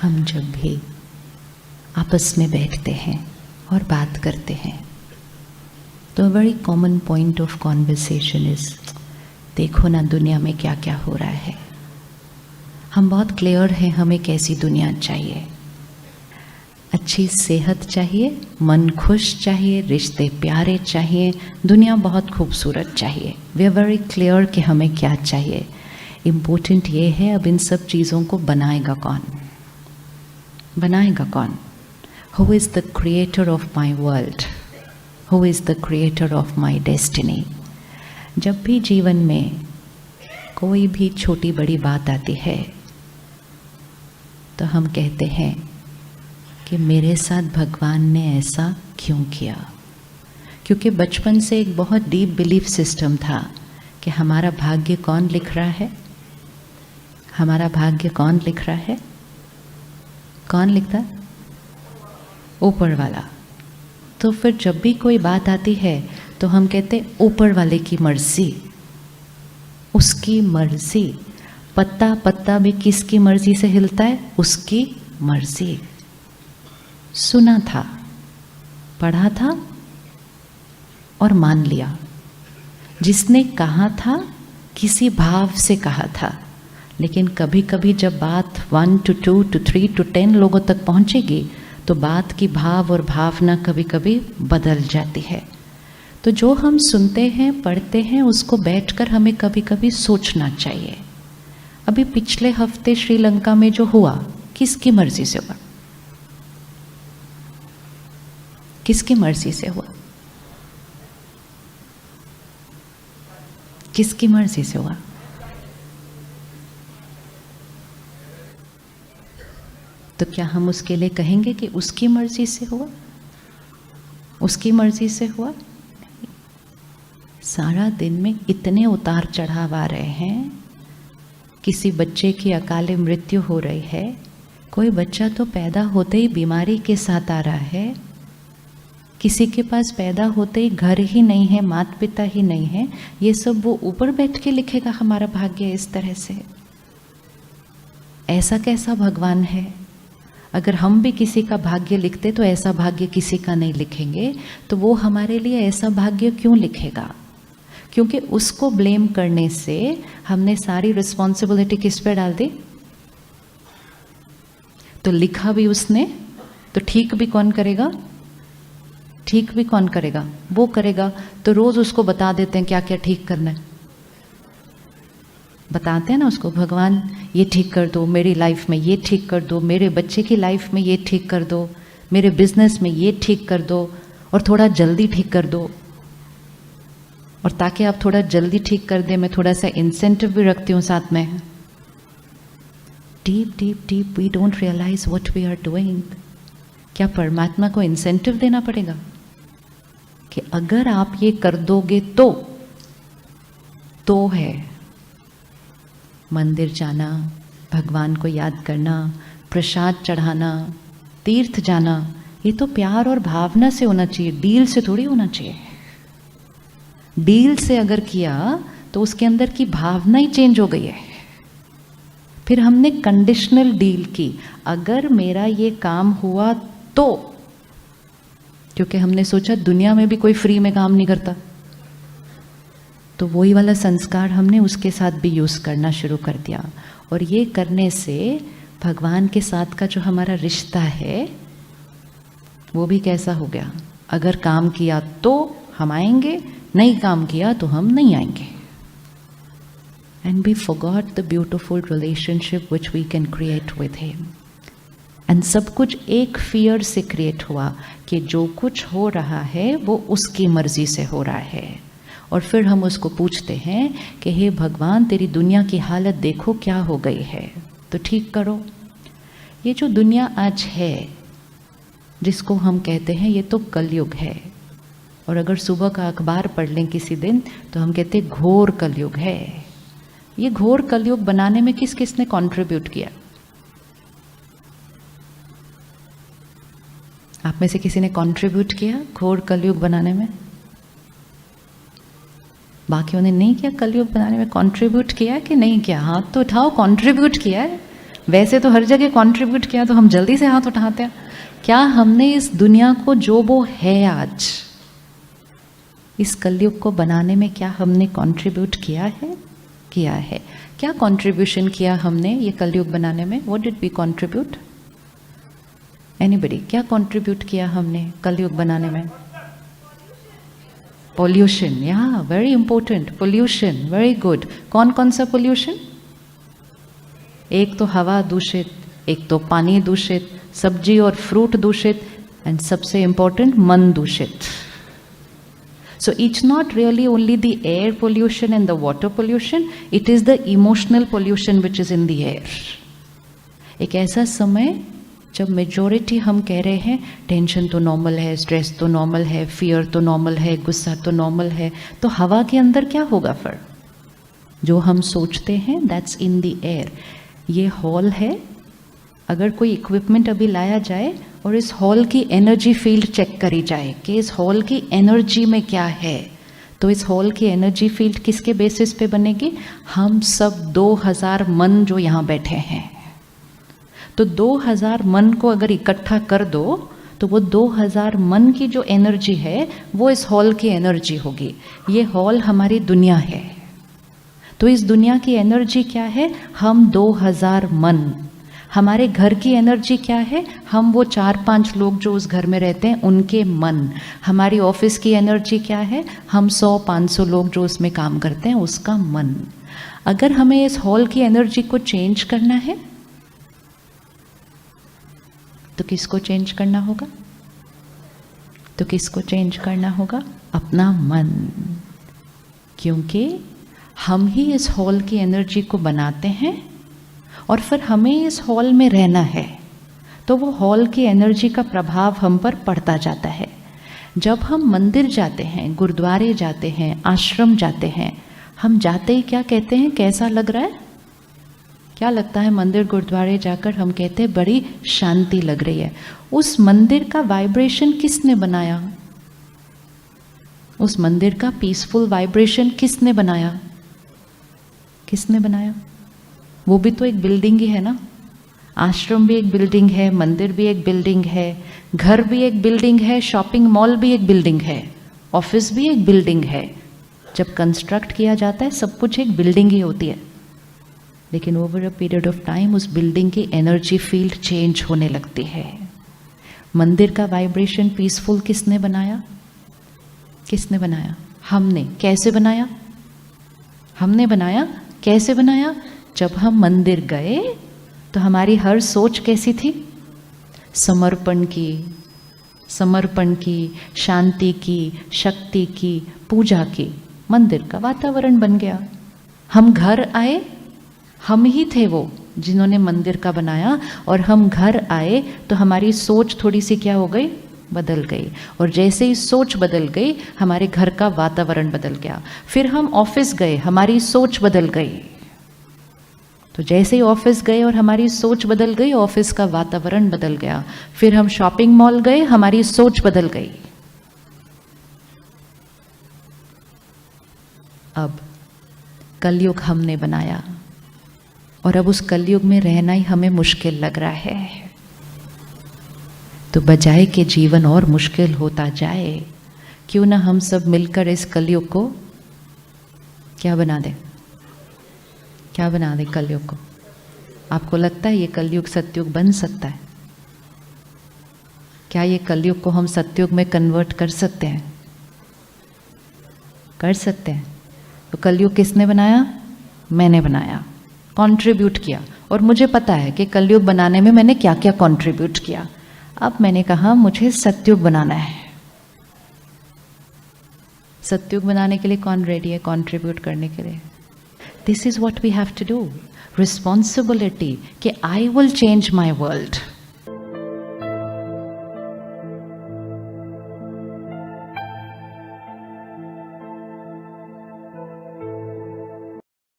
हम जब भी आपस में बैठते हैं और बात करते हैं तो very common point of conversation is, देखो ना दुनिया में क्या क्या हो रहा है। हम बहुत क्लियर हैं हमें कैसी दुनिया चाहिए। अच्छी सेहत चाहिए, मन खुश चाहिए, रिश्ते प्यारे चाहिए, दुनिया बहुत खूबसूरत चाहिए। वी आर वेरी क्लियर कि हमें क्या चाहिए। इम्पोर्टेंट ये है अब इन सब चीज़ों को बनाएगा कौन? बनाएगा कौन? Who is the creator of my world? Who is the creator of my destiny? जब भी जीवन में कोई भी छोटी बड़ी बात आती है तो हम कहते हैं कि मेरे साथ भगवान ने ऐसा क्यों किया? क्योंकि बचपन से एक बहुत डीप बिलीफ सिस्टम था कि हमारा भाग्य कौन लिख रहा है? हमारा भाग्य कौन लिख रहा है? कौन लिखता है? ऊपर वाला। तो फिर जब भी कोई बात आती है तो हम कहते ऊपर वाले की मर्जी, उसकी मर्जी। पत्ता पत्ता भी किसकी मर्जी से हिलता है? उसकी मर्जी। सुना था, पढ़ा था और मान लिया। जिसने कहा था किसी भाव से कहा था, लेकिन कभी कभी जब बात 1 to 2 to 3 to 10 लोगों तक पहुंचेगी तो बात की भाव और भावना कभी कभी बदल जाती है। तो जो हम सुनते हैं पढ़ते हैं उसको बैठकर हमें कभी कभी सोचना चाहिए। अभी पिछले हफ्ते श्रीलंका में जो हुआ किसकी मर्जी से हुआ? किसकी मर्जी से हुआ? किसकी मर्जी से हुआ? तो क्या हम उसके लिए कहेंगे कि उसकी मर्जी से हुआ? उसकी मर्जी से हुआ? सारा दिन में इतने उतार चढ़ाव आ रहे हैं। किसी बच्चे की अकाले मृत्यु हो रही है, कोई बच्चा तो पैदा होते ही बीमारी के साथ आ रहा है, किसी के पास पैदा होते ही घर ही नहीं है, माता पिता ही नहीं है। ये सब वो ऊपर बैठ के लिखेगा हमारा भाग्य इस तरह से? ऐसा कैसा भगवान है? अगर हम भी किसी का भाग्य लिखते तो ऐसा भाग्य किसी का नहीं लिखेंगे, तो वो हमारे लिए ऐसा भाग्य क्यों लिखेगा? क्योंकि उसको ब्लेम करने से हमने सारी रिस्पॉन्सिबिलिटी किस पे डाल दी? तो लिखा भी उसने, तो ठीक भी कौन करेगा? ठीक भी कौन करेगा? वो करेगा। तो रोज उसको बता देते हैं क्या क्या ठीक करना है। बताते हैं ना उसको, भगवान ये ठीक कर दो, मेरी लाइफ में ये ठीक कर दो, मेरे बच्चे की लाइफ में ये ठीक कर दो, मेरे बिजनेस में ये ठीक कर दो, और थोड़ा जल्दी ठीक कर दो। और ताकि आप थोड़ा जल्दी ठीक कर दें, मैं थोड़ा सा इंसेंटिव भी रखती हूँ साथ में। Deep deep deep we don't realize what we are doing. क्या परमात्मा को इंसेंटिव देना पड़ेगा कि अगर आप ये कर दोगे तो है मंदिर जाना, भगवान को याद करना, प्रसाद चढ़ाना, तीर्थ जाना। ये तो प्यार और भावना से होना चाहिए, डील से थोड़ी होना चाहिए। डील से अगर किया तो उसके अंदर की भावना ही चेंज हो गई है। फिर हमने कंडीशनल डील की, अगर मेरा ये काम हुआ तो, क्योंकि हमने सोचा दुनिया में भी कोई फ्री में काम नहीं करता, तो वही वाला संस्कार हमने उसके साथ भी यूज़ करना शुरू कर दिया। और ये करने से भगवान के साथ का जो हमारा रिश्ता है वो भी कैसा हो गया? अगर काम किया तो हम आएंगे, नहीं काम किया तो हम नहीं आएंगे। And we forgot the beautiful relationship which we can create with him. एंड सब कुछ एक फियर से क्रिएट हुआ कि जो कुछ हो रहा है वो उसकी मर्जी से हो रहा है। और फिर हम उसको पूछते हैं कि हे भगवान तेरी दुनिया की हालत देखो क्या हो गई है, तो ठीक करो। ये जो दुनिया आज है जिसको हम कहते हैं ये तो कलयुग है। और अगर सुबह का अखबार पढ़ लें किसी दिन तो हम कहते हैं घोर कलयुग है। ये घोर कलयुग बनाने में किस किस ने कंट्रीब्यूट किया? आप में से किसी ने कंट्रीब्यूट किया घोर कलयुग बनाने में? बाकियों ने नहीं किया कलयुग बनाने में? कंट्रीब्यूट किया कि नहीं किया? हाथ तो उठाओ, कंट्रीब्यूट किया है। वैसे तो हर जगह कंट्रीब्यूट किया तो हम जल्दी से हाथ उठाते हैं। क्या हमने इस दुनिया को जो वो है आज, इस कलयुग को बनाने में क्या हमने कंट्रीब्यूट किया है? किया है। क्या कंट्रीब्यूशन किया हमने ये कलयुग बनाने में? What did we contribute? Anybody? क्या कंट्रीब्यूट किया हमने कलयुग बनाने में? पोल्यूशन, या very important. Pollution, very good. कौन कौन सा पोल्यूशन? एक तो हवा दूषित, एक तो पानी दूषित, सब्जी और फ्रूट दूषित, एंड सबसे इंपॉर्टेंट मन दूषित। So it's not really only the air pollution and the water pollution, it is the emotional pollution which is in the air. एक ऐसा समय जब मेजॉरिटी हम कह रहे हैं टेंशन तो नॉर्मल है, स्ट्रेस तो नॉर्मल है, फियर तो नॉर्मल है, गुस्सा तो नॉर्मल है, तो हवा के अंदर क्या होगा फिर? जो हम सोचते हैं दैट्स इन द एयर। ये हॉल है, अगर कोई इक्विपमेंट अभी लाया जाए और इस हॉल की एनर्जी फील्ड चेक करी जाए कि इस हॉल की एनर्जी में क्या है, तो इस हॉल की एनर्जी फील्ड किसके बेसिस पे बनेगी? हम सब 2000 मन जो यहाँ बैठे हैं, तो 2000 मन को अगर इकट्ठा कर दो तो वो 2000 मन की जो एनर्जी है वो इस हॉल की एनर्जी होगी। ये हॉल हमारी दुनिया है, तो इस दुनिया की एनर्जी क्या है? हम 2000 मन। हमारे घर की एनर्जी क्या है? हम वो 4-5 लोग जो उस घर में रहते हैं उनके मन। हमारी ऑफिस की एनर्जी क्या है? हम 100-500 लोग जो उसमें काम करते हैं उसका मन। अगर हमें इस हॉल की एनर्जी को चेंज करना है तो किसको चेंज करना होगा? तो किसको चेंज करना होगा? अपना मन। क्योंकि हम ही इस हॉल की एनर्जी को बनाते हैं और फिर हमें इस हॉल में रहना है, तो वो हॉल की एनर्जी का प्रभाव हम पर पड़ता जाता है। जब हम मंदिर जाते हैं, गुरुद्वारे जाते हैं, आश्रम जाते हैं, हम जाते ही क्या कहते हैं? कैसा लग रहा है? क्या लगता है? मंदिर गुरुद्वारे जाकर हम कहते हैं बड़ी शांति लग रही है। उस मंदिर का वाइब्रेशन किसने बनाया? उस मंदिर का पीसफुल वाइब्रेशन किसने बनाया? किसने बनाया? वो भी तो एक बिल्डिंग ही है ना। आश्रम भी एक बिल्डिंग है, मंदिर भी एक बिल्डिंग है, घर भी एक बिल्डिंग है, शॉपिंग मॉल भी एक बिल्डिंग है, ऑफिस भी एक बिल्डिंग है। जब कंस्ट्रक्ट किया जाता है सब कुछ एक बिल्डिंग ही होती है, लेकिन over a period of time उस बिल्डिंग की एनर्जी फील्ड चेंज होने लगती है। मंदिर का वाइब्रेशन पीसफुल किसने बनाया? किसने बनाया? हमने। कैसे बनाया? हमने बनाया। कैसे बनाया? जब हम मंदिर गए तो हमारी हर सोच कैसी थी? समर्पण की, समर्पण की, शांति की, शक्ति की, पूजा की। मंदिर का वातावरण बन गया। हम घर आए, हम ही थे वो जिन्होंने मंदिर का बनाया, और हम घर आए तो हमारी सोच थोड़ी सी क्या हो गई? बदल गई। और जैसे ही सोच बदल गई हमारे घर का वातावरण बदल गया। फिर हम ऑफिस गए, हमारी सोच बदल गई। तो जैसे ही ऑफिस गए और हमारी सोच बदल गई, ऑफिस का वातावरण बदल गया। फिर हम शॉपिंग मॉल गए, हमारी सोच बदल गई। अब कलयुग हमने बनाया और अब उस कलयुग में रहना ही हमें मुश्किल लग रहा है। तो बजाय के जीवन और मुश्किल होता जाए, क्यों ना हम सब मिलकर इस कलयुग को क्या बना दें? क्या बना दें कलयुग को? आपको लगता है ये कलयुग सतयुग बन सकता है? क्या ये कलयुग को हम सतयुग में कन्वर्ट कर सकते हैं? कर सकते हैं। तो कलयुग किसने बनाया? मैंने बनाया, कंट्रीब्यूट किया। और मुझे पता है कि कलयुग बनाने में मैंने क्या क्या कंट्रीब्यूट किया। अब मैंने कहा मुझे सतयुग बनाना है। सतयुग बनाने के लिए कौन रेडी है कंट्रीब्यूट करने के लिए? This is what we have to do. Responsibility कि I will change my world.